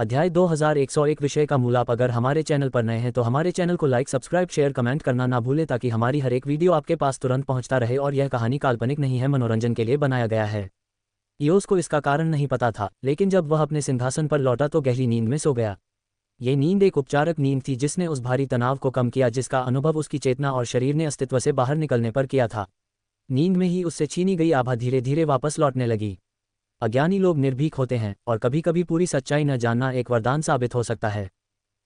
अध्याय 2101 विषय का मूलाप। अगर हमारे चैनल पर नए हैं तो हमारे चैनल को लाइक, सब्सक्राइब, शेयर, कमेंट करना ना भूलें ताकि हमारी हर एक वीडियो आपके पास तुरंत पहुंचता रहे। और यह कहानी काल्पनिक नहीं है, मनोरंजन के लिए बनाया गया है। ईओस को इसका कारण नहीं पता था, लेकिन जब वह अपने सिंहासन पर लौटा तो गहरी नींद में सो गया। ये नींद एक उपचारक नींद थी जिसने उस भारी तनाव को कम किया जिसका अनुभव उसकी चेतना और शरीर ने अस्तित्व से बाहर निकलने पर किया था। नींद में ही उससे छीनी गई आभा धीरे धीरे वापस लौटने लगी। अज्ञानी लोग निर्भीक होते हैं और कभी कभी पूरी सच्चाई न जानना एक वरदान साबित हो सकता है।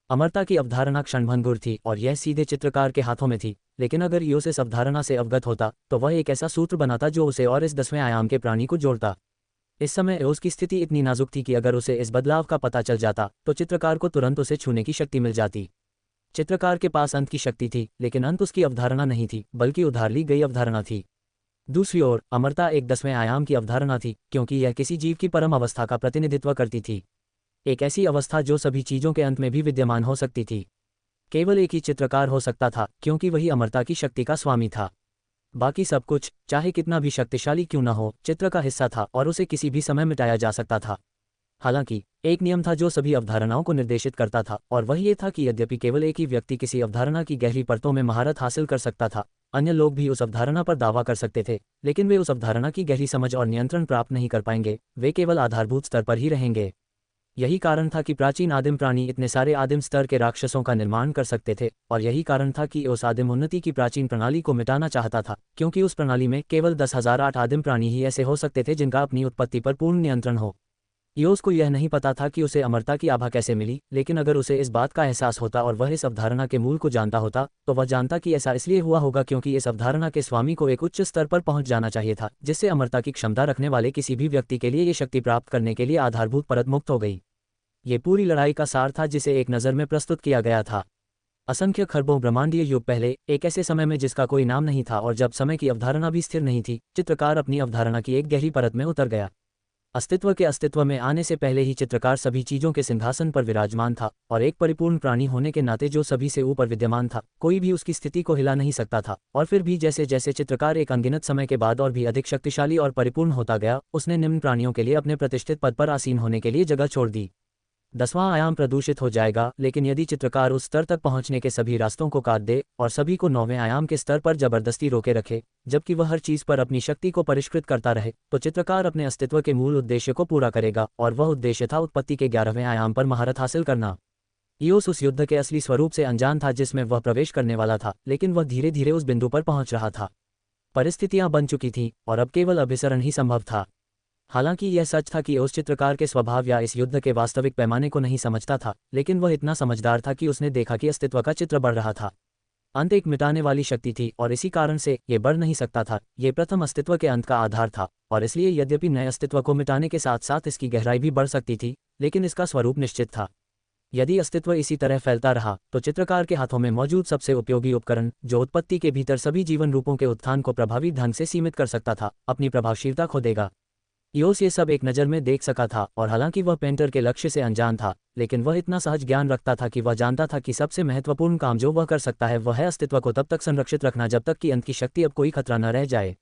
अमरता की अवधारणा क्षणभंगुर थी और यह सीधे चित्रकार के हाथों में थी, लेकिन अगर ईओस इस अवधारणा से अवगत होता तो वह एक ऐसा सूत्र बनाता जो उसे और इस 10वें आयाम के प्राणी को जोड़ता। इस समय ईओस की स्थिति इतनी नाजुक थी कि अगर उसे इस बदलाव का पता चल जाता तो चित्रकार को तुरंत उसे छूने की शक्ति मिल जाती। चित्रकार के पास अंत की शक्ति थी, लेकिन अंत उसकी अवधारणा नहीं थी बल्कि उधार ली गई अवधारणा थी। दूसरी ओर अमरता एक 10वें आयाम की अवधारणा थी, क्योंकि यह किसी जीव की परम अवस्था का प्रतिनिधित्व करती थी। एक ऐसी अवस्था जो सभी चीजों के अंत में भी विद्यमान हो सकती थी। केवल एक ही चित्रकार हो सकता था, क्योंकि वही अमरता की शक्ति का स्वामी था। बाकी सब कुछ, चाहे कितना भी शक्तिशाली क्यों न हो, चित्र का हिस्सा था और उसे किसी भी समय मिटाया जा सकता था। हालांकि एक नियम था जो सभी अवधारणाओं को निर्देशित करता था, और वह ये था कि यद्यपि केवल एक ही व्यक्ति किसी अवधारणा की गहरी परतों में महारत हासिल कर सकता था, अन्य लोग भी उस अवधारणा पर दावा कर सकते थे, लेकिन वे उस अवधारणा की गहरी समझ और नियंत्रण प्राप्त नहीं कर पाएंगे। वे केवल आधारभूत स्तर पर ही रहेंगे। यही कारण था कि प्राचीन आदिम प्राणी इतने सारे आदिम स्तर के राक्षसों का निर्माण कर सकते थे, और यही कारण था कि उस आदिम उन्नति की प्राचीन प्रणाली को मिटाना चाहता था, क्योंकि उस प्रणाली में केवल 10,008 आदिम प्राणी ही ऐसे हो सकते थे जिनका अपनी उत्पत्ति पर पूर्ण नियंत्रण हो। ईओस को यह नहीं पता था कि उसे अमरता की आभा कैसे मिली, लेकिन अगर उसे इस बात का एहसास होता और वह इस अवधारणा के मूल को जानता होता तो वह जानता कि ऐसा इसलिए हुआ होगा क्योंकि इस अवधारणा के स्वामी को एक उच्च स्तर पर पहुंच जाना चाहिए था, जिससे अमरता की क्षमता रखने वाले किसी भी व्यक्ति के लिए ये शक्ति प्राप्त करने के लिए आधारभूत परत मुक्त हो गई। ये पूरी लड़ाई का सार था जिसे एक नज़र में प्रस्तुत किया गया था। असंख्य खरबों ब्रह्मांडीय युग पहले, एक ऐसे समय में जिसका कोई नाम नहीं था और जब समय की अवधारणा भी स्थिर नहीं थी, चित्रकार अपनी अवधारणा की एक गहरी परत में उतर गया। अस्तित्व के अस्तित्व में आने से पहले ही चित्रकार सभी चीजों के सिंहासन पर विराजमान था, और एक परिपूर्ण प्राणी होने के नाते जो सभी से ऊपर विद्यमान था, कोई भी उसकी स्थिति को हिला नहीं सकता था। और फिर भी जैसे जैसे चित्रकार एक अनगिनत समय के बाद और भी अधिक शक्तिशाली और परिपूर्ण होता गया, उसने निम्न प्राणियों के लिए अपने प्रतिष्ठित पद पर आसीन होने के लिए जगह छोड़ दी। 10वां आयाम प्रदूषित हो जाएगा, लेकिन यदि चित्रकार उस स्तर तक पहुंचने के सभी रास्तों को काट दे और सभी को 9वें आयाम के स्तर पर जबरदस्ती रोके रखे, जबकि वह हर चीज पर अपनी शक्ति को परिष्कृत करता रहे, तो चित्रकार अपने अस्तित्व के मूल उद्देश्य को पूरा करेगा, और वह उद्देश्य था उत्पत्ति के 11वें आयाम पर महारत हासिल करना। ईओस उस युद्ध के असली स्वरूप से अनजान था जिसमें वह प्रवेश करने वाला था, लेकिन वह धीरे धीरे उस बिंदु पर पहुंच रहा था। परिस्थितियां बन चुकी थीं और अब केवल अभिसरण ही संभव था। हालांकि यह सच था कि उस चित्रकार के स्वभाव या इस युद्ध के वास्तविक पैमाने को नहीं समझता था, लेकिन वह इतना समझदार था कि उसने देखा कि अस्तित्व का चित्र बढ़ रहा था। अंत एक मिटाने वाली शक्ति थी और इसी कारण से ये बढ़ नहीं सकता था। ये प्रथम अस्तित्व के अंत का आधार था, और इसलिए यद्यपि नए अस्तित्व को मिटाने के साथ साथ इसकी गहराई भी बढ़ सकती थी, लेकिन इसका स्वरूप निश्चित था। यदि अस्तित्व इसी तरह फैलता रहा तो चित्रकार के हाथों में मौजूद सबसे उपयोगी उपकरण, जो उत्पत्ति के भीतर सभी जीवन रूपों के उत्थान को प्रभावी ढंग से सीमित कर सकता था, अपनी प्रभावशीलता खो देगा। ईओस ये सब एक नज़र में देख सका था, और हालांकि वह पेंटर के लक्ष्य से अनजान था, लेकिन वह इतना सहज ज्ञान रखता था कि वह जानता था कि सबसे महत्वपूर्ण काम जो वह कर सकता है वह है अस्तित्व को तब तक संरक्षित रखना जब तक कि अंत की शक्ति अब कोई खतरा न रह जाए।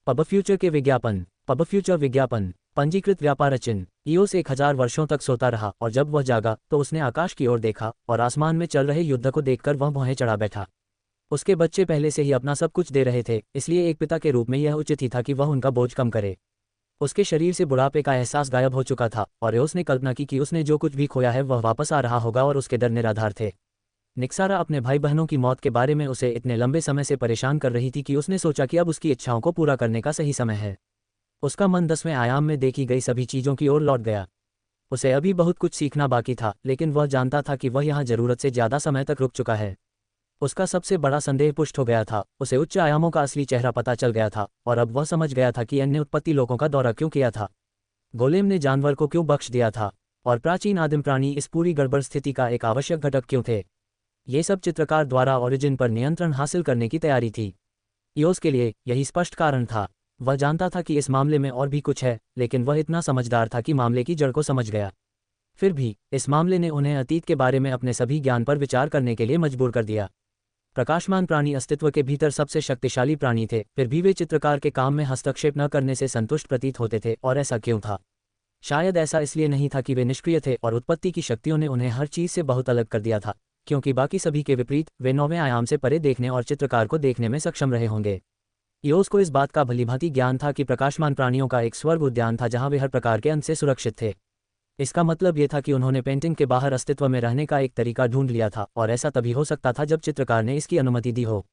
पब फ्यूचर के विज्ञापन। पब फ्यूचर विज्ञापन। पंजीकृत व्यापार चिन्ह। ईओस 1000 वर्षों तक सोता रहा, और जब वह जागा तो उसने आकाश की ओर देखा और आसमान में चल रहे युद्ध को देखकर वह भौहें चढ़ा बैठा। उसके बच्चे पहले से ही अपना सब कुछ दे रहे थे, इसलिए एक पिता के रूप में यह उचित ही था कि वह उनका बोझ कम करे। उसके शरीर से बुढ़ापे का एहसास गायब हो चुका था, और उसने कल्पना की कि उसने जो कुछ भी खोया है वह वापस आ रहा होगा, और उसके डर निराधार थे। निक्सारा अपने भाई बहनों की मौत के बारे में उसे इतने लंबे समय से परेशान कर रही थी कि उसने सोचा कि अब उसकी इच्छाओं को पूरा करने का सही समय है। उसका मन 10वें आयाम में देखी गई सभी चीज़ों की ओर लौट गया। उसे अभी बहुत कुछ सीखना बाकी था, लेकिन वह जानता था कि वह यहाँ जरूरत से ज़्यादा समय तक रुक चुका है। उसका सबसे बड़ा संदेह पुष्ट हो गया था। उसे उच्च आयामों का असली चेहरा पता चल गया था, और अब वह समझ गया था कि अन्य उत्पत्ति लोगों का दौरा क्यों किया था, गोलेम ने जानवर को क्यों बख्श दिया था, और प्राचीन आदिम प्राणी इस पूरी गड़बड़ स्थिति का एक आवश्यक घटक क्यों थे। ये सब चित्रकार द्वारा ओरिजिन पर नियंत्रण हासिल करने की तैयारी थी। ईओस के लिए यही स्पष्ट कारण था। वह जानता था कि इस मामले में और भी कुछ है, लेकिन वह इतना समझदार था कि मामले की जड़ को समझ गया। फिर भी इस मामले ने उन्हें अतीत के बारे में अपने सभी ज्ञान पर विचार करने के लिए मजबूर कर दिया। प्रकाशमान प्राणी अस्तित्व के भीतर सबसे शक्तिशाली प्राणी थे, फिर भी वे चित्रकार के काम में हस्तक्षेप न करने से संतुष्ट प्रतीत होते थे, और ऐसा क्यों था? शायद ऐसा इसलिए नहीं था कि वे निष्क्रिय थे और उत्पत्ति की शक्तियों ने उन्हें हर चीज़ से बहुत अलग कर दिया था, क्योंकि बाकी सभी के विपरीत वे 9वें आयाम से परे देखने और चित्रकार को देखने में सक्षम रहे होंगे। ईओस को इस बात का भलीभांति ज्ञान था कि प्रकाशमान प्राणियों का एक स्वर्ग उद्यान था जहां वे हर प्रकार के अंत से सुरक्षित थे। इसका मतलब ये था कि उन्होंने पेंटिंग के बाहर अस्तित्व में रहने का एक तरीका ढूंढ लिया था, और ऐसा तभी हो सकता था जब चित्रकार ने इसकी अनुमति दी हो।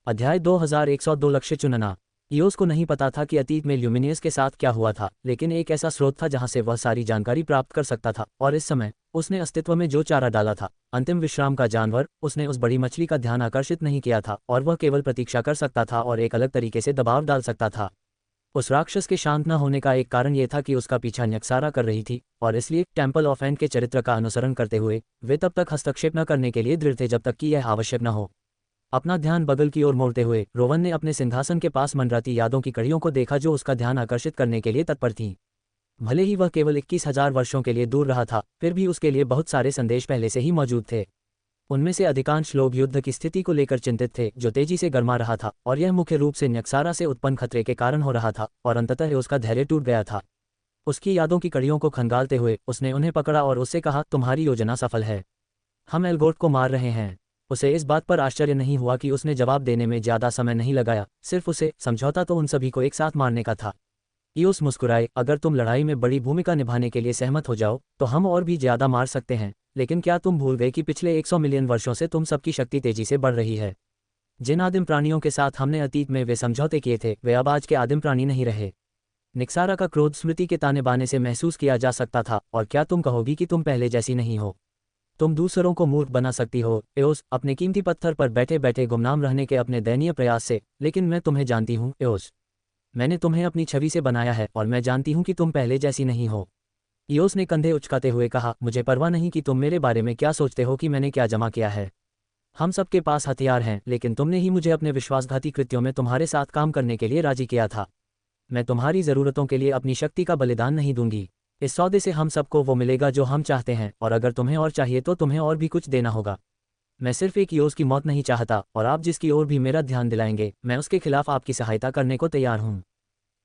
अध्याय 2102 लक्ष्य चुनना। ईओस को नहीं पता था कि अतीत में ल्यूमिनियस के साथ क्या हुआ था, लेकिन एक ऐसा स्रोत था जहां से वह सारी जानकारी प्राप्त कर सकता था, और इस समय उसने अस्तित्व में जो चारा डाला था, अंतिम विश्राम का जानवर, उसने उस बड़ी मछली का ध्यान आकर्षित नहीं किया था, और वह केवल प्रतीक्षा कर सकता था और एक अलग तरीके से दबाव डाल सकता था। उस राक्षस के शांत न होने का एक कारण यह था कि उसका पीछा न्यक्सारा कर रही थी, और इसलिए टेम्पल ऑफ एंड के चरित्र का अनुसरण करते हुए वे तब तक हस्तक्षेप न करने के लिए दृढ़ थे जब तक कि यह आवश्यक न हो। अपना ध्यान बगल की ओर मोड़ते हुए रोवन ने अपने सिंहासन के पास मंडराती यादों की कड़ियों को देखा जो उसका ध्यान आकर्षित करने के लिए तत्पर थीं। भले ही वह केवल 21,000 वर्षों के लिए दूर रहा था, फिर भी उसके लिए बहुत सारे संदेश पहले से ही मौजूद थे। उनमें से अधिकांश लोग युद्ध की स्थिति को लेकर चिंतित थे जो तेजी से गर्मा रहा था, और यह मुख्य रूप से न्यक्सारा से उत्पन्न खतरे के कारण हो रहा था, और अंततः उसका धैर्य टूट गया था। उसकी यादों की कड़ियों को खंगालते हुए उसने उन्हें पकड़ा और उससे कहा, तुम्हारी योजना सफल है, हम एल्गोट को मार रहे हैं। उसे इस बात पर आश्चर्य नहीं हुआ कि उसने जवाब देने में ज्यादा समय नहीं लगाया, सिर्फ उसे समझौता तो उन सभी को एक साथ मारने का था। ईओस मुस्कुराए, अगर तुम लड़ाई में बड़ी भूमिका निभाने के लिए सहमत हो जाओ तो हम और भी ज्यादा मार सकते हैं, लेकिन क्या तुम भूल गए कि पिछले 100 मिलियन वर्षों से तुम सबकी शक्ति तेजी से बढ़ रही है। जिन आदिम प्राणियों के साथ हमने अतीत में वे समझौते किए थे वे अब आज के आदिम प्राणी नहीं रहे। निक्सारा का क्रोध स्मृति के ताने बाने से महसूस किया जा सकता था, और क्या तुम कहोगी कि तुम पहले जैसी नहीं हो? तुम दूसरों को मूर्ख बना सकती हो एओस, अपने कीमती पत्थर पर बैठे बैठे गुमनाम रहने के अपने दयनीय प्रयास से, लेकिन मैं तुम्हें जानती हूँ एओस। मैंने तुम्हें अपनी छवि से बनाया है और मैं जानती हूँ कि तुम पहले जैसी नहीं हो। ईओस ने कंधे उचकाते हुए कहा, मुझे परवाह नहीं कि तुम मेरे बारे में क्या सोचते हो कि मैंने क्या जमा किया है। हम सबके पास हथियार हैं, लेकिन तुमने ही मुझे अपने विश्वासघाती कृत्यों में तुम्हारे साथ काम करने के लिए राजी किया था। मैं तुम्हारी ज़रूरतों के लिए अपनी शक्ति का बलिदान नहीं दूंगी। इस सौदे से हम सबको वो मिलेगा जो हम चाहते हैं, और अगर तुम्हें और चाहिए तो तुम्हें और भी कुछ देना होगा। मैं सिर्फ एक ईओस की मौत नहीं चाहता, और आप जिसकी ओर भी मेरा ध्यान दिलाएंगे मैं उसके खिलाफ आपकी सहायता करने को तैयार हूँ।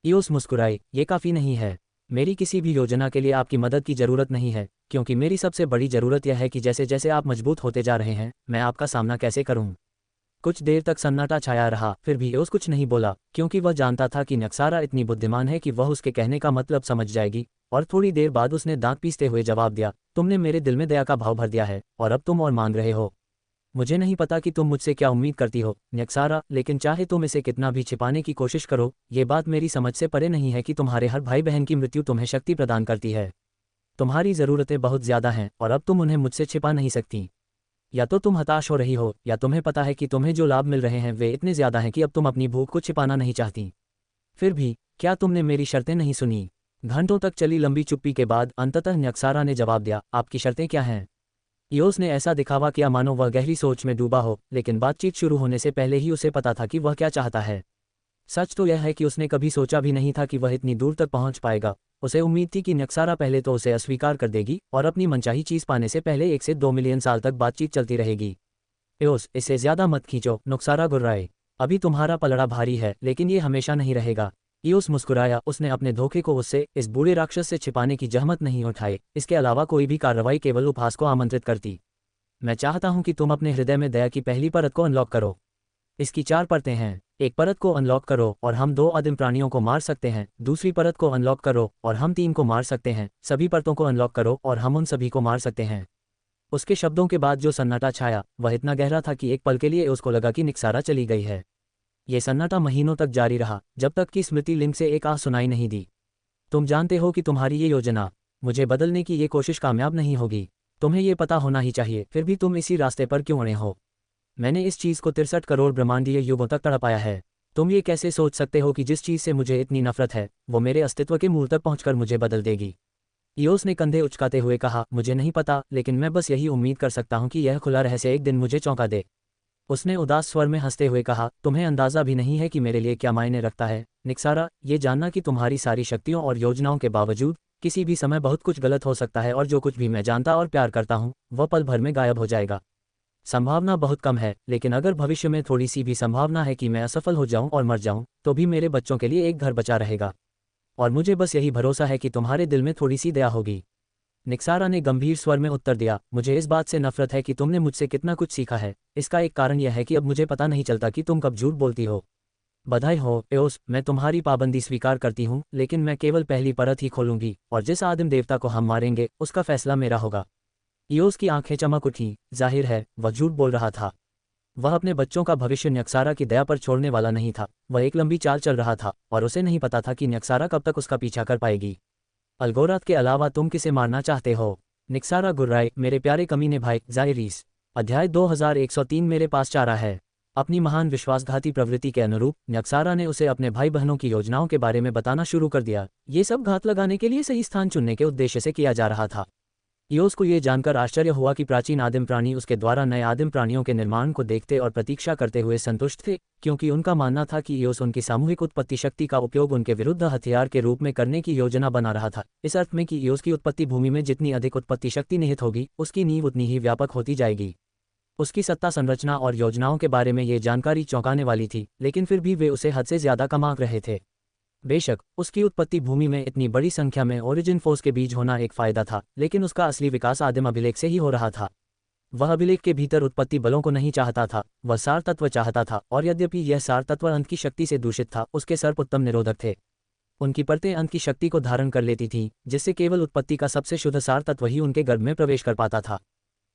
ईओस मुस्कुराई, ये काफ़ी नहीं है। मेरी किसी भी योजना के लिए आपकी मदद की ज़रूरत नहीं है, क्योंकि मेरी सबसे बड़ी ज़रूरत यह है कि जैसे जैसे आप मजबूत होते जा रहे हैं मैं आपका सामना कैसे करूं। कुछ देर तक सन्नाटा छाया रहा, फिर भी ईओस कुछ नहीं बोला, क्योंकि वह जानता था कि नक्सारा इतनी बुद्धिमान है कि वह उसके कहने का मतलब समझ जाएगी। और थोड़ी देर बाद उसने दांत पीसते हुए जवाब दिया, तुमने मेरे दिल में दया का भाव भर दिया है, और अब तुम और मांग रहे हो। मुझे नहीं पता कि तुम मुझसे क्या उम्मीद करती हो नक्सारा, लेकिन चाहे तुम इसे कितना भी छिपाने की कोशिश करो, ये बात मेरी समझ से परे नहीं है कि तुम्हारे हर भाई बहन की मृत्यु तुम्हें शक्ति प्रदान करती है। तुम्हारी ज़रूरतें बहुत ज़्यादा हैं और अब तुम उन्हें मुझसे छिपा नहीं सकती। या तो तुम हताश हो रही हो, या तुम्हें पता है कि तुम्हें जो लाभ मिल रहे हैं वे इतने ज़्यादा हैं कि अब तुम अपनी भूख को छिपाना नहीं चाहती। फिर भी क्या तुमने मेरी शर्तें नहीं सुनी? घंटों तक चली लंबी चुप्पी के बाद अंततः नक्सारा ने जवाब दिया, आपकी शर्तें क्या हैं? ईओस ने ऐसा दिखावा किया मानो वह गहरी सोच में डूबा हो, लेकिन बातचीत शुरू होने से पहले ही उसे पता था कि वह क्या चाहता है। सच तो यह है कि उसने कभी सोचा भी नहीं था कि वह इतनी दूर तक पहुंच पाएगा। उसे उम्मीद थी कि नक्सारा पहले तो उसे अस्वीकार कर देगी और अपनी मनचाही चीज़ पाने से पहले 1 से 2 मिलियन साल तक बातचीत चलती रहेगी। ईओस, इससे ज़्यादा मत खींचो, नक्सारा गुर्राए। अभी तुम्हारा पलड़ा भारी है, लेकिन ये हमेशा नहीं रहेगा। ईओस मुस्कुराया, उसने अपने धोखे को उससे, इस बूढ़े राक्षस से छिपाने की जहमत नहीं उठाई। इसके अलावा कोई भी कार्रवाई केवल उपहास को आमंत्रित करती। मैं चाहता हूं कि तुम अपने हृदय में दया की पहली परत को अनलॉक करो। इसकी 4 परतें हैं। एक परत को अनलॉक करो और हम 2 आदिम प्राणियों को मार सकते हैं। दूसरी परत को अनलॉक करो और हम 3 को मार सकते हैं। सभी परतों को अनलॉक करो और हम उन सभी को मार सकते हैं। उसके शब्दों के बाद जो सन्नाटा छाया वह इतना गहरा था कि एक पल के लिए उसको लगा कि निक्सारा चली गई है। ये सन्नाटा महीनों तक जारी रहा, जब तक कि स्मृति लिंक से एक आह सुनाई नहीं दी। तुम जानते हो कि तुम्हारी ये योजना मुझे बदलने की ये कोशिश कामयाब नहीं होगी। तुम्हें ये पता होना ही चाहिए, फिर भी तुम इसी रास्ते पर क्यों अड़े हो? मैंने इस चीज़ को 63 करोड़ ब्रह्मांडीय युगों तक तड़पाया है। तुम ये कैसे सोच सकते हो कि जिस चीज़ से मुझे इतनी नफरत है वो मेरे अस्तित्व के मूल तक पहुंचकर मुझे बदल देगी? ईओस ने कंधे उचकाते हुए कहा, मुझे नहीं पता, लेकिन मैं बस यही उम्मीद कर सकता हूं कि यह खुला रहस्य एक दिन मुझे चौंका दे। उसने उदास स्वर में हंसते हुए कहा, तुम्हें अंदाज़ा भी नहीं है कि मेरे लिए क्या मायने रखता है निक्सारा, ये जानना कि तुम्हारी सारी शक्तियों और योजनाओं के बावजूद किसी भी समय बहुत कुछ गलत हो सकता है, और जो कुछ भी मैं जानता और प्यार करता हूँ वह पल भर में गायब हो जाएगा। संभावना बहुत कम है, लेकिन अगर भविष्य में थोड़ी सी भी संभावना है कि मैं असफल हो जाऊं और मर जाऊं, तो भी मेरे बच्चों के लिए एक घर बचा रहेगा। और मुझे बस यही भरोसा है कि तुम्हारे दिल में थोड़ी सी दया होगी। निक्सारा ने गंभीर स्वर में उत्तर दिया, मुझे इस बात से नफरत है कि तुमने मुझसे कितना कुछ सीखा है। इसका एक कारण यह है कि अब मुझे पता नहीं चलता कि तुम कब झूठ बोलती हो। बधाई हो एओस, मैं तुम्हारी पाबंदी स्वीकार करती हूँ, लेकिन मैं केवल पहली परत ही खोलूंगी और जिस आदिम देवता को हम मारेंगे उसका फैसला मेरा होगा। इयोस की आंखें चमक उठी। जाहिर है वह झूठ बोल रहा था। वह अपने बच्चों का भविष्य न्यक्सारा की दया पर छोड़ने वाला नहीं था। वह एक लंबी चाल चल रहा था और उसे नहीं पता था कि न्यक्सारा कब तक उसका पीछा कर पाएगी। अलगोरात के अलावा तुम किसे मारना चाहते हो? निक्सारा गुर्राए, मेरे प्यारे कमीने भाई जायरीस। अध्याय 2103 मेरे पास चारा है। अपनी महान विश्वासघाती प्रवृत्ति के अनुरूप न्यक्सारा ने उसे अपने भाई बहनों की योजनाओं के बारे में बताना शुरू कर दिया। ये सब घात लगाने के लिए सही स्थान चुनने के उद्देश्य से किया जा रहा था। इयोस को ये जानकर आश्चर्य हुआ कि प्राचीन आदिम प्राणी उसके द्वारा नए आदिम प्राणियों के निर्माण को देखते और प्रतीक्षा करते हुए संतुष्ट थे, क्योंकि उनका मानना था कि इयोस उनकी सामूहिक उत्पत्ति शक्ति का उपयोग उनके विरुद्ध हथियार के रूप में करने की योजना बना रहा था, इस अर्थ में कि इयोस की उत्पत्ति भूमि में जितनी अधिक उत्पत्ति शक्ति निहित होगी उसकी नींव उतनी ही व्यापक होती जाएगी। उसकी सत्ता संरचना और योजनाओं के बारे में ये जानकारी चौंकाने वाली थी, लेकिन फिर भी वे उसे हद से ज्यादा कम आंक रहे थे। बेशक उसकी उत्पत्ति भूमि में इतनी बड़ी संख्या में ओरिजिन फोर्स के बीज होना एक फायदा था, लेकिन उसका असली विकास आदिम अभिलेख से ही हो रहा था। वह अभिलेख के भीतर उत्पत्ति बलों को नहीं चाहता था, वह सार तत्व चाहता था, और यद्यपि यह सार तत्व अंत की शक्ति से दूषित था, उसके सर्प उत्तम निरोधक थे। उनकी परतें अंत की शक्ति को धारण कर लेती थीं, जिससे केवल उत्पत्ति का सबसे शुद्ध सार तत्व ही उनके गर्भ में प्रवेश कर पाता था।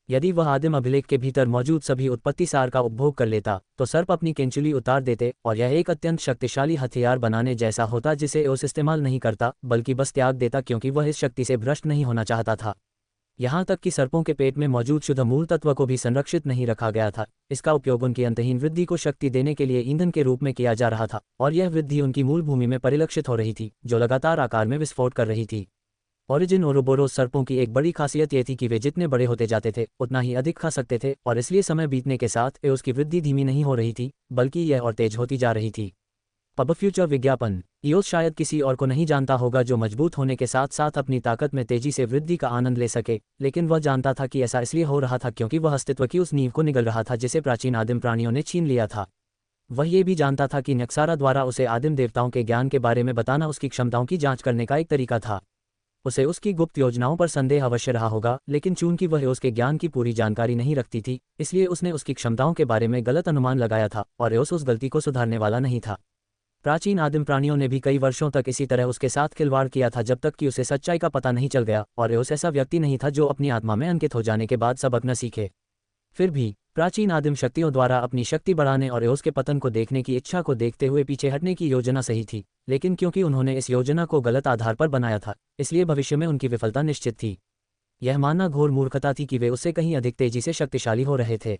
यदि वह आदिम अभिलेख के भीतर मौजूद सभी उत्पत्ति सार का उपभोग कर लेता तो सर्प अपनी केंचुली उतार देते और यह एक अत्यंत शक्तिशाली हथियार बनाने जैसा होता, जिसे उस इस्तेमाल नहीं करता बल्कि बस त्याग देता, क्योंकि वह इस शक्ति से भ्रष्ट नहीं होना चाहता था। यहाँ तक कि सर्पों के पेट में मौजूद शुद्ध मूल तत्व को भी संरक्षित नहीं रखा गया था। इसका उपयोग उनकी अंतहीन वृद्धि को शक्ति देने के लिए ईंधन के रूप में किया जा रहा था, और यह वृद्धि उनकी मूल भूमि में परिलक्षित हो रही थी, जो लगातार आकार में विस्फोट कर रही थी। ओरिजिन ओरोबोरोस सर्पों की एक बड़ी खासियत ये थी कि वे जितने बड़े होते जाते थे उतना ही अधिक खा सकते थे, और इसलिए समय बीतने के साथ उसकी वृद्धि धीमी नहीं हो रही थी, बल्कि यह और तेज होती जा रही थी। पब फ्यूचर विज्ञापन। इयोस शायद किसी और को नहीं जानता होगा जो मजबूत होने के साथ साथ अपनी ताकत में तेजी से वृद्धि का आनंद ले सके, लेकिन वह जानता था कि ऐसा इसलिए हो रहा था क्योंकि वह अस्तित्व की उस नींव को निगल रहा था जिसे प्राचीन आदिम प्राणियों ने छीन लिया था। वह ये भी जानता था कि न्यक्सारा द्वारा उसे आदिम देवताओं के ज्ञान के बारे में बताना उसकी क्षमताओं की जांच करने का एक तरीका था। उसे उसकी गुप्त योजनाओं पर संदेह अवश्य रहा होगा, लेकिन चूंकि वह उसके ज्ञान की पूरी जानकारी नहीं रखती थी, इसलिए उसने उसकी क्षमताओं के बारे में गलत अनुमान लगाया था, और उस गलती को सुधारने वाला नहीं था। प्राचीन आदिम प्राणियों ने भी कई वर्षों तक इसी तरह उसके साथ खिलवाड़ किया था, जब तक कि उसे सच्चाई का पता नहीं चल गया, और उस ऐसा व्यक्ति नहीं था जो अपनी आत्मा में अंकित हो जाने के बाद सबक न सीखे। फिर भी प्राचीन आदिम शक्तियों द्वारा अपनी शक्ति बढ़ाने और उसके पतन को देखने की इच्छा को देखते हुए पीछे हटने की योजना सही थी, लेकिन क्योंकि उन्होंने इस योजना को गलत आधार पर बनाया था, इसलिए भविष्य में उनकी विफलता निश्चित थी। यह मानना घोर मूर्खता थी कि वे उससे कहीं अधिक तेजी से शक्तिशाली हो रहे थे।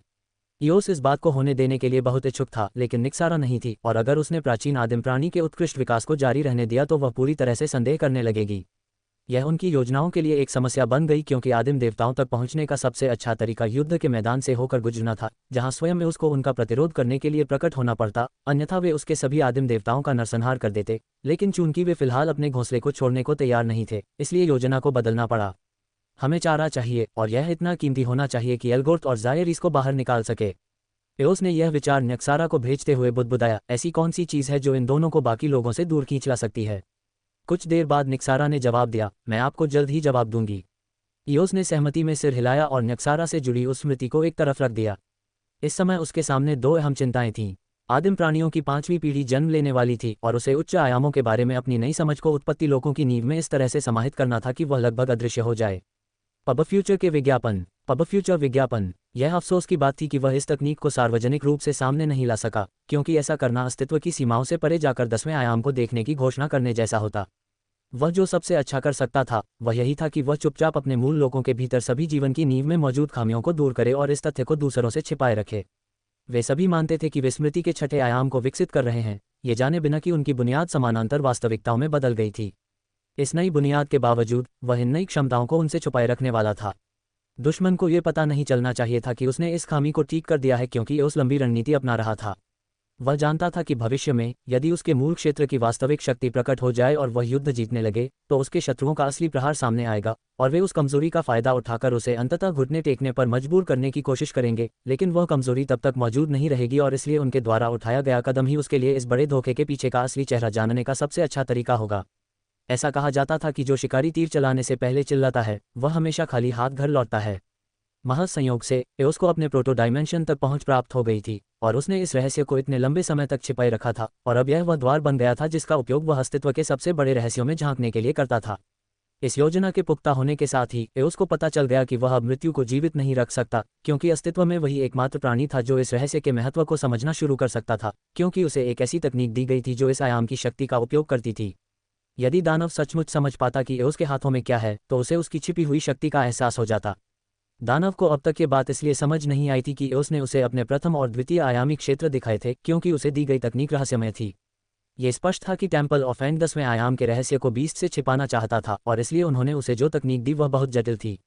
इयोस इस बात को होने देने के लिए बहुत इच्छुक था, लेकिन निक्सारा नहीं थी, और अगर उसने प्राचीन आदिम प्राणी के उत्कृष्ट विकास को जारी रहने दिया तो वह पूरी तरह से संदेह करने लगेगी। यह उनकी योजनाओं के लिए एक समस्या बन गई, क्योंकि आदिम देवताओं तक पहुंचने का सबसे अच्छा तरीका युद्ध के मैदान से होकर गुजरना था, जहां स्वयं में उसको उनका प्रतिरोध करने के लिए प्रकट होना पड़ता, अन्यथा वे उसके सभी आदिम देवताओं का नरसंहार कर देते। लेकिन चूंकि वे फिलहाल अपने घोंसले को छोड़ने को तैयार नहीं थे, इसलिए योजना को बदलना पड़ा। हमें चारा चाहिए, और यह इतना कीमती होना चाहिए कि एल्गोर्थ और जायरीस को बाहर निकाल सके। एओस ने यह विचार न्यक्सारा को भेजते हुए बुदबुदाया, ऐसी कौन सी चीज़ है जो इन दोनों को बाकी लोगों से दूर खींच ला सकती है? कुछ देर बाद निक्सारा ने जवाब दिया, मैं आपको जल्द ही जवाब दूंगी। इयोस ने सहमति में सिर हिलाया और न्यक्सारा से जुड़ी उस स्मृति को एक तरफ रख दिया। इस समय उसके सामने दो अहम चिंताएं थीं। आदिम प्राणियों की 5वीं पीढ़ी जन्म लेने वाली थी, और उसे उच्च आयामों के बारे में अपनी नई समझ को उत्पत्ति लोकों की नींव में इस तरह से समाहित करना था कि वह लगभग अदृश्य हो जाए। पब फ्यूचर के विज्ञापन। पब फ्यूचर विज्ञापन। यह अफसोस की बात थी कि वह इस तकनीक को सार्वजनिक रूप से सामने नहीं ला सका, क्योंकि ऐसा करना अस्तित्व की सीमाओं से परे जाकर 10वें आयाम को देखने की घोषणा करने जैसा होता। वह जो सबसे अच्छा कर सकता था वह यही था कि वह चुपचाप अपने मूल लोगों के भीतर सभी जीवन की नींव में मौजूद खामियों को दूर करे और इस तथ्य को दूसरों से छिपाए रखे। वे सभी मानते थे कि वे स्मृति के छठे आयाम को विकसित कर रहे हैं, ये जाने बिना कि उनकी बुनियाद समानांतर वास्तविकताओं में बदल गई थी। इस नई बुनियाद के बावजूद वह इन नई क्षमताओं को उनसे छुपाए रखने वाला था। दुश्मन को यह पता नहीं चलना चाहिए था कि उसने इस खामी को ठीक कर दिया है, क्योंकि उस लंबी रणनीति अपना रहा था। वह जानता था कि भविष्य में यदि उसके मूल क्षेत्र की वास्तविक शक्ति प्रकट हो जाए और वह युद्ध जीतने लगे, तो उसके शत्रुओं का असली प्रहार सामने आएगा, और वे उस कमजोरी का फायदा उठाकर उसे अंततः घुटने टेकने पर मजबूर करने की कोशिश करेंगे। लेकिन वह कमजोरी तब तक मौजूद नहीं रहेगी, और इसलिए उनके द्वारा उठाया गया कदम ही उसके लिए इस बड़े धोखे के पीछे का असली चेहरा जानने का सबसे अच्छा तरीका होगा। ऐसा कहा जाता था कि जो शिकारी तीर चलाने से पहले चिल्लाता है वह हमेशा खाली हाथ घर लौटता है। महज संयोग से एओस को अपने प्रोटो डायमेंशन तक पहुंच प्राप्त हो गई थी और उसने इस रहस्य को इतने लंबे समय तक छिपाए रखा था, और अब यह वह द्वार बन गया था जिसका उपयोग वह अस्तित्व के सबसे बड़े रहस्यों में झांकने के लिए करता था। इस योजना के पुख्ता होने के साथ ही एओस को पता चल गया कि वह अब मृत्यु को जीवित नहीं रख सकता, क्योंकि अस्तित्व में वही एकमात्र प्राणी था जो इस रहस्य के महत्व को समझना शुरू कर सकता था, क्योंकि उसे एक ऐसी तकनीक दी गई थी जो इस आयाम की शक्ति का उपयोग करती थी। यदि दानव सचमुच समझ पाता कि एओस के हाथों में क्या है तो उसे उसकी छिपी हुई शक्ति का एहसास हो जाता। दानव को अब तक ये बात इसलिए समझ नहीं आई थी कि एओस ने उसे अपने प्रथम और द्वितीय आयामी क्षेत्र दिखाए थे, क्योंकि उसे दी गई तकनीक रहस्यमय थी। ये स्पष्ट था कि टेम्पल ऑफ एंड 10वें आयाम के रहस्य को बीस्ट से छिपाना चाहता था, और इसलिए उन्होंने उसे जो तकनीक दी वह बहुत जटिल थी।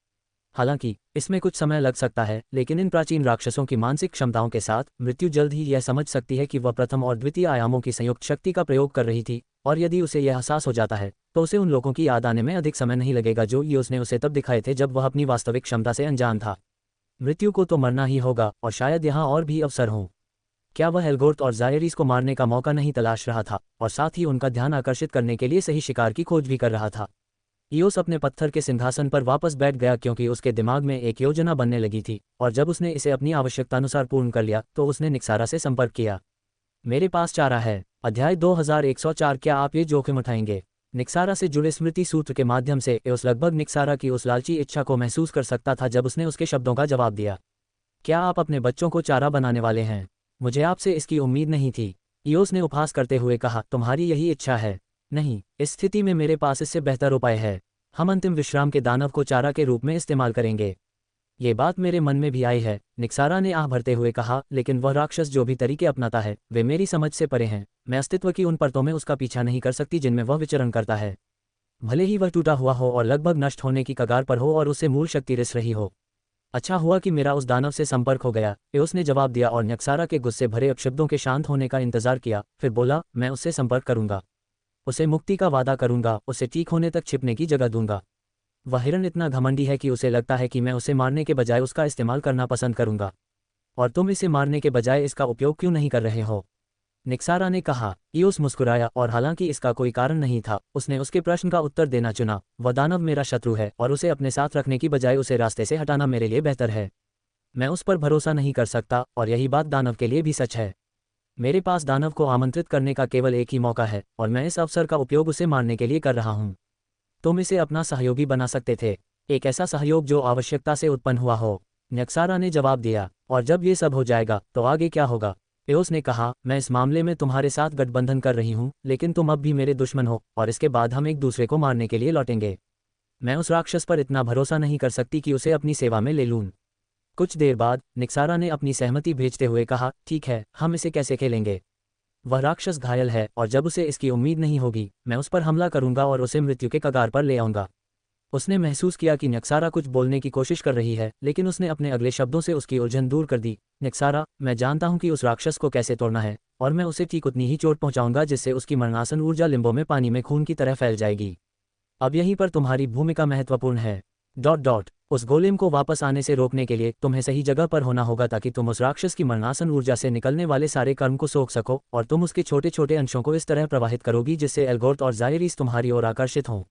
हालांकि इसमें कुछ समय लग सकता है, लेकिन इन प्राचीन राक्षसों की मानसिक क्षमताओं के साथ मृत्यु जल्द ही यह समझ सकती है कि वह प्रथम और द्वितीय आयामों की संयुक्त शक्ति का प्रयोग कर रही थी, और यदि उसे यह एहसास हो जाता है तो उसे उन लोगों की याद आने में अधिक समय नहीं लगेगा जो ईओस ने उसे तब दिखाए थे जब वह अपनी वास्तविक क्षमता से अनजान था। मृत्यु को तो मरना ही होगा, और शायद यहाँ और भी अवसर हों। क्या वह एल्गोर्थ और ज़ायरीस को मारने का मौका नहीं तलाश रहा था, और साथ ही उनका ध्यान आकर्षित करने के लिए सही शिकार की खोज भी कर रहा था? ईओस अपने पत्थर के सिंहासन पर वापस बैठ गया, क्योंकि उसके दिमाग में एक योजना बनने लगी थी, और जब उसने इसे अपनी आवश्यकतानुसार पूर्ण कर लिया तो उसने निक्सारा से संपर्क किया। मेरे पास चारा है। अध्याय 2104। क्या आप ये जोखिम उठाएंगे? निक्सारा से जुड़े स्मृति सूत्र के माध्यम से एओस लगभग निक्सारा की उस लालची इच्छा को महसूस कर सकता था जब उसने उसके शब्दों का जवाब दिया। क्या आप अपने बच्चों को चारा बनाने वाले हैं? मुझे आपसे इसकी उम्मीद नहीं थी, ईओस ने उपहास करते हुए कहा। तुम्हारी यही इच्छा है? नहीं, इस स्थिति में मेरे पास इससे बेहतर उपाय है। हम अंतिम विश्राम के दानव को चारा के रूप में इस्तेमाल करेंगे। ये बात मेरे मन में भी आई है, निक्सारा ने आह भरते हुए कहा, लेकिन वह राक्षस जो भी तरीके अपनाता है वे मेरी समझ से परे हैं। मैं अस्तित्व की उन परतों में उसका पीछा नहीं कर सकती जिनमें वह विचरण करता है, भले ही वह टूटा हुआ हो और लगभग नष्ट होने की कगार पर हो और उसे मूल शक्ति रिस रही हो। अच्छा हुआ कि मेरा उस दानव से संपर्क हो गया, एओस ने जवाब दिया और निक्सारा के गुस्से भरे अपशब्दों के शांत होने का इंतजार किया, फिर बोला, मैं उससे संपर्क करूंगा, उसे मुक्ति का वादा करूंगा, उसे ठीक होने तक छिपने की जगह दूंगा। वह हिरन इतना घमंडी है कि उसे लगता है कि मैं उसे मारने के बजाय उसका इस्तेमाल करना पसंद करूंगा, और तुम इसे मारने के बजाय इसका उपयोग क्यों नहीं कर रहे हो? निक्सारा ने कहा। ईओस मुस्कुराया, और हालांकि इसका कोई कारण नहीं था, उसने उसके प्रश्न का उत्तर देना चुना। वह दानव मेरा शत्रु है, और उसे अपने साथ रखने की बजाय उसे रास्ते से हटाना मेरे लिए बेहतर है। मैं उस पर भरोसा नहीं कर सकता, और यही बात दानव के लिए भी सच है। मेरे पास दानव को आमंत्रित करने का केवल एक ही मौका है, और मैं इस अवसर का उपयोग उसे मारने के लिए कर रहा हूं। तुम इसे अपना सहयोगी बना सकते थे, एक ऐसा सहयोग जो आवश्यकता से उत्पन्न हुआ हो, निक्सारा ने जवाब दिया। और जब ये सब हो जाएगा तो आगे क्या होगा? एओस ने कहा, मैं इस मामले में तुम्हारे साथ गठबंधन कर रही हूँ, लेकिन तुम अब भी मेरे दुश्मन हो, और इसके बाद हम एक दूसरे को मारने के लिए लौटेंगे। मैं उस राक्षस पर इतना भरोसा नहीं कर सकती कि उसे अपनी सेवा में ले लूँ। कुछ देर बाद निक्सारा ने अपनी सहमति भेजते हुए कहा, ठीक है, हम इसे कैसे खेलेंगे? वह राक्षस घायल है, और जब उसे इसकी उम्मीद नहीं होगी मैं उस पर हमला करूंगा और उसे मृत्यु के कगार पर ले आऊंगा। उसने महसूस किया कि निक्सारा कुछ बोलने की कोशिश कर रही है, लेकिन उसने अपने अगले शब्दों से उसकी उलझन दूर कर दी। निक्सारा, मैं जानता हूं कि उस राक्षस को कैसे तोड़ना है, और मैं उसे ठीक उतनी ही चोट पहुंचाऊंगा जिससे उसकी मरणासन ऊर्जा लिम्बो में पानी में खून की तरह फैल जाएगी। अब यहीं पर तुम्हारी भूमिका महत्वपूर्ण है। उस गोलेम को वापस आने से रोकने के लिए तुम्हें सही जगह पर होना होगा, ताकि तुम उस राक्षस की मरणासन ऊर्जा से निकलने वाले सारे कर्म को सोख सको, और तुम उसके छोटे छोटे अंशों को इस तरह प्रवाहित करोगी जिससे एल्गोर्थ और ज़ायरीस तुम्हारी ओर आकर्षित हों।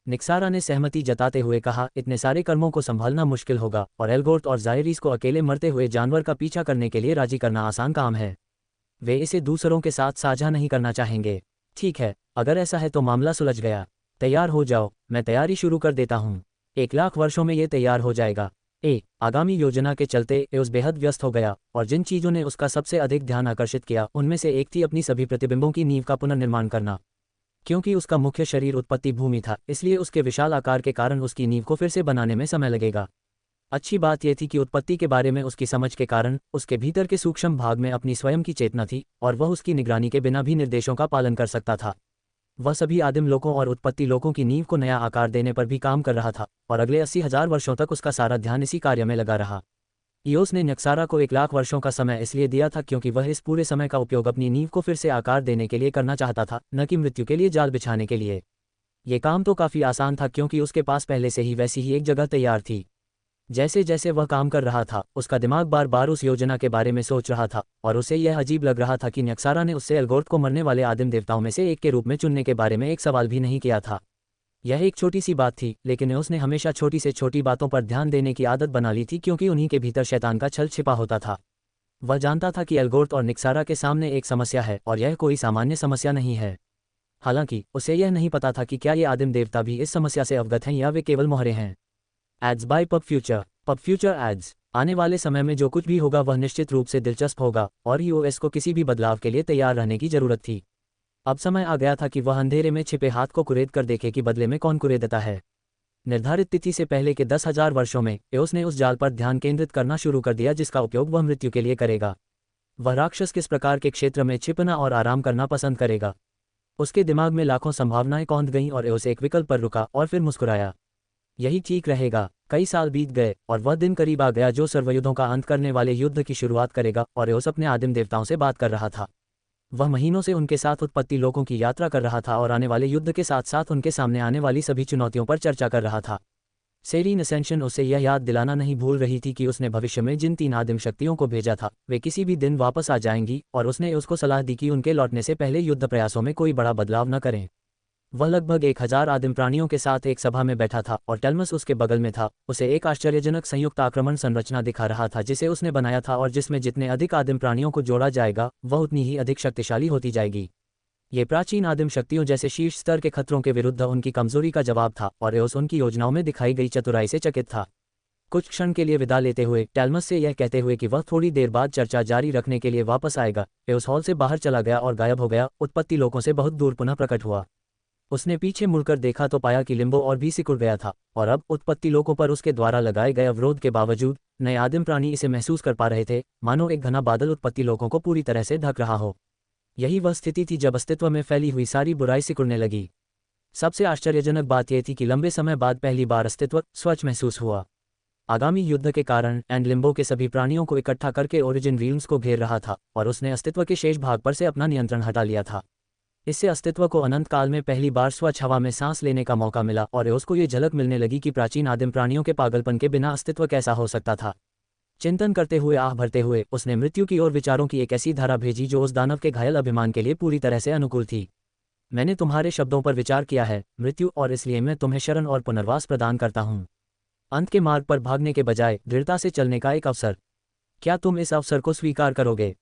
निक्सारा ने सहमति जताते हुए कहा, इतने सारे कर्मों को संभालना मुश्किल होगा, और एल्गोर्थ और ज़ायरीस को अकेले मरते हुए जानवर का पीछा करने के लिए राजी करना आसान काम है। वे इसे दूसरों के साथ साझा नहीं करना चाहेंगे। ठीक है, अगर ऐसा है तो मामला सुलझ गया। तैयार हो जाओ, मैं तैयारी शुरू कर देता हूँ। 1,00,000 वर्षों में ये तैयार हो जाएगा। आगामी योजना के चलते एओस बेहद व्यस्त हो गया, और जिन चीज़ों ने उसका सबसे अधिक ध्यान आकर्षित किया उनमें से एक थी अपनी सभी प्रतिबिंबों की नींव का पुनर्निर्माण करना। क्योंकि उसका मुख्य शरीर उत्पत्ति भूमि था, इसलिए उसके विशाल आकार के कारण उसकी नींव को फिर से बनाने में समय लगेगा। अच्छी बात यह थी कि उत्पत्ति के बारे में उसकी समझ के कारण उसके भीतर के सूक्ष्म भाग में अपनी स्वयं की चेतना थी, और वह उसकी निगरानी के बिना भी निर्देशों का पालन कर सकता था। वह सभी आदिम लोगों और उत्पत्ति लोगों की नींव को नया आकार देने पर भी काम कर रहा था, और अगले 80,000 वर्षों तक उसका सारा ध्यान इसी कार्य में लगा रहा। ईओस ने निक्सारा को 1,00,000 वर्षों का समय इसलिए दिया था क्योंकि वह इस पूरे समय का उपयोग अपनी नींव को फिर से आकार देने के लिए करना चाहता था, न कि मृत्यु के लिए जाल बिछाने के लिए। ये काम तो काफ़ी आसान था, क्योंकि उसके पास पहले से ही वैसी ही एक जगह तैयार थी। जैसे जैसे वह काम कर रहा था उसका दिमाग बार बार उस योजना के बारे में सोच रहा था, और उसे यह अजीब लग रहा था कि निक्सारा ने उससे एल्गोर्थ को मरने वाले आदिम देवताओं में से एक के रूप में चुनने के बारे में एक सवाल भी नहीं किया था। यह एक छोटी सी बात थी, लेकिन उसने हमेशा छोटी से छोटी बातों पर ध्यान देने की आदत बना ली थी क्योंकि उन्हीं के भीतर शैतान का छल छिपा होता था। वह जानता था कि एल्गोर्थ और निक्सारा के सामने एक समस्या है और यह कोई सामान्य समस्या नहीं है। हालांकि उसे यह नहीं पता था कि क्या ये आदिम देवता भी इस समस्या से अवगत हैं या वे केवल मोहरे हैं। Ads by pub future ads. आने वाले समय में जो कुछ भी होगा वह निश्चित रूप से दिलचस्प होगा और iOS को किसी भी बदलाव के लिए तैयार रहने की जरूरत थी। अब समय आ गया था कि वह अंधेरे में छिपे हाथ को कुरेद कर देखे कि बदले में कौन कुरेदता है। निर्धारित तिथि से पहले के 10,000 वर्षों में iOS ने उस जाल पर ध्यान केंद्रित करना शुरू कर दिया जिसका उपयोग वह मृत्यु के लिए करेगा। वह राक्षस किस प्रकार के क्षेत्र में छिपना और आराम करना पसंद करेगा। उसके दिमाग में लाखों संभावनाएं कौंध गईं और iOS एक विकल्प पर रुका और फिर मुस्कुराया। यही ठीक रहेगा। कई साल बीत गए और वह दिन करीब आ गया जो सर्वयुद्धों का अंत करने वाले युद्ध की शुरुआत करेगा और iOS अपने आदिम देवताओं से बात कर रहा था। वह महीनों से उनके साथ उत्पत्ति लोकों की यात्रा कर रहा था और आने वाले युद्ध के साथ साथ उनके सामने आने वाली सभी चुनौतियों पर चर्चा कर रहा था। सेरीन असेंशन उसे यह याद दिलाना नहीं भूल रही थी कि उसने भविष्य में जिन 3 आदिम शक्तियों को भेजा था वे किसी भी दिन वापस आ जाएंगी और उसने उसको सलाह दी कि उनके लौटने से पहले युद्ध प्रयासों में कोई बड़ा बदलाव न करें। वह लगभग 1000 आदिम प्राणियों के साथ एक सभा में बैठा था और टेलमस उसके बगल में था। उसे एक आश्चर्यजनक संयुक्त आक्रमण संरचना दिखा रहा था जिसे उसने बनाया था और जिसमें जितने अधिक आदिम प्राणियों को जोड़ा जाएगा वह उतनी ही अधिक शक्तिशाली होती जाएगी। ये प्राचीन आदिम शक्तियों जैसे शीर्ष स्तर के खतरों के विरुद्ध उनकी कमजोरी का जवाब था और iOS उनकी योजनाओं में दिखाई गई चतुराई से चकित था। कुछ क्षण के लिए विदा लेते हुए टेलमस से यह कहते हुए कि वह थोड़ी देर बाद चर्चा जारी रखने के लिए वापस आएगा, iOS हॉल से बाहर चला गया और गायब हो गया। उत्पत्ति लोकों से बहुत दूर पुनः प्रकट हुआ। उसने पीछे मुड़कर देखा तो पाया कि लिम्बो और भी सिकुड़ गया था और अब उत्पत्ति लोकों पर उसके द्वारा लगाए गए अवरोध के बावजूद नए आदिम प्राणी इसे महसूस कर पा रहे थे, मानो एक घना बादल उत्पत्ति लोकों को पूरी तरह से ढक रहा हो। यही वह स्थिति थी जब अस्तित्व में फैली हुई सारी बुराई सिकुड़ने लगी। सबसे आश्चर्यजनक बात यह थी कि लंबे समय बाद पहली बार अस्तित्व स्वच्छ महसूस हुआ। आगामी युद्ध के कारण एंड लिम्बो के सभी प्राणियों को इकट्ठा करके ओरिजिन रील्म्स को घेर रहा था और उसने अस्तित्व के शेष भाग पर से अपना नियंत्रण हटा लिया था। इससे अस्तित्व को अनंत काल में पहली बार स्वच्छ हवा में सांस लेने का मौका मिला और उसको ये झलक मिलने लगी कि प्राचीन आदिम प्राणियों के पागलपन के बिना अस्तित्व कैसा हो सकता था। चिंतन करते हुए आह भरते हुए उसने मृत्यु की ओर विचारों की एक ऐसी धारा भेजी जो उस दानव के घायल अभिमान के लिए पूरी तरह से अनुकूल थी। मैंने तुम्हारे शब्दों पर विचार किया है मृत्यु, और इसलिए मैं तुम्हें शरण और पुनर्वास प्रदान करता हूँ। अंत के मार्ग पर भागने के बजाय दृढ़ता से चलने का एक अवसर। क्या तुम इस अवसर को स्वीकार करोगे?